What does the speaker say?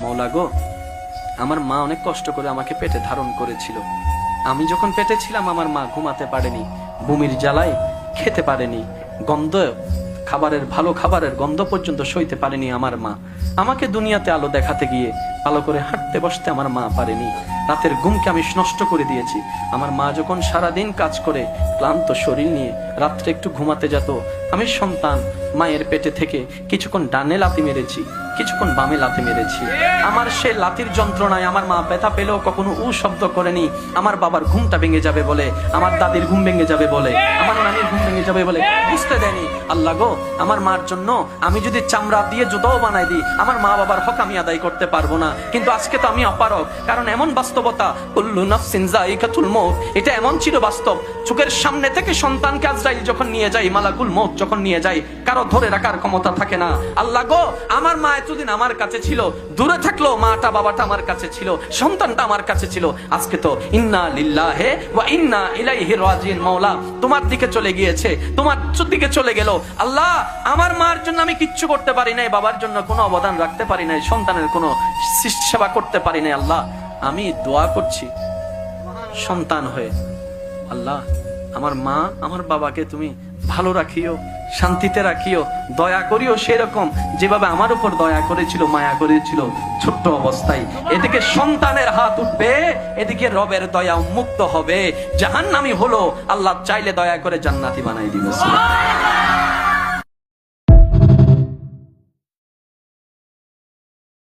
মওলা গো, আমার মা অনেক কষ্ট করে আমাকে পেটে ধারণ করেছিল। আমি যখন পেটে ছিলাম আমার মা ঘুমাতে পারেনি, বমির জ্বালায় খেতে পারেনি, গন্ধ খাবারের, ভালো খাবারের গন্ধ পর্যন্ত সইতে পারেনি আমার মা। আমাকে দুনিয়াতে আলো দেখাতে গিয়ে ভালো করে হাঁটতে বসতে আমার মা পারেনি। রাতের ঘুমকে আমি নষ্ট করে দিয়েছি। আমার মা যখন সারাদিন কাজ করে ক্লান্ত শরীর নিয়ে রাত্রে একটু ঘুমাতে যেত, আমি সন্তান মায়ের পেটে থেকে কিছুক্ষণ ডানে লাথি মেরেছি, কিছুক্ষণ বামে লাথি মেরেছি। আমার সে লাথির যন্ত্রণায় আমার মা ব্যথা পেলেও কখনো উ শব্দ করেনি। আমার বাবার ঘুমটা ভেঙে যাবে বলে, আমার দাদির ঘুম ভেঙে যাবে বলে, আমার নানির ঘুম ভেঙে যাবে বলে বুঝতে দেয়নি। আল্লাহ গো, আমার মার জন্য আমি যদি চামড়া দিয়ে জুতাও বানাই দিই, আমার মা বাবার হক আমি আদায় করতে পারবো না। কিন্তু আজকে তো আমি অপারগ, কারণ এমন বাস্তবতা, কুল্লু নাফসিন যায়িকাতুল মউত, এটা এমন ছিল বাস্তব। চোখের সামনে থেকে সন্তানকে আজরাইল যখন নিয়ে যায়, মালাকুল মউত যখন নিয়ে যায়, কারো ধরে রাখার ক্ষমতা থাকে না। আল্লাহ গো, আমার মা এতদিন আমার কাছে ছিল, দূরে থাকলো মাটা বাবাটা আমার কাছে ছিল, সন্তানটা আমার কাছে ছিল। আজকে তো ইন্না লিল্লাহি ওয়া ইন্না ইলাইহি রাজিউন। মাওলা তোমার দিকে চলে গিয়েছে, তোমার দিকে চলে গেল। আল্লাহ, আমার মার জন্য আমি কিচ্ছু করতে পারি নাই, বাবার জন্য কোনো অবদান রাখতে পারি নাই, সন্তানের কোনো সেবা করতে পারি নাই। আল্লাহ, আমি দোয়া করছি সন্তান হয়ে, আল্লাহ আমার মা আমার বাবাকে তুমি ভালো রাখিও, শান্তিতে রাখিও, দয়া করিও সেরকম যেভাবে আমার উপর দয়া করেছিল, মায়া করেছিল ছোট্ট অবস্থায়। এদিকে সন্তানের হাত উঠবে, এদিকে রবের দয়া উন্মুক্ত হবে, জাহান্নামী হলো আল্লাহ চাইলে দয়া করে জান্নাতি বানাই দিবে।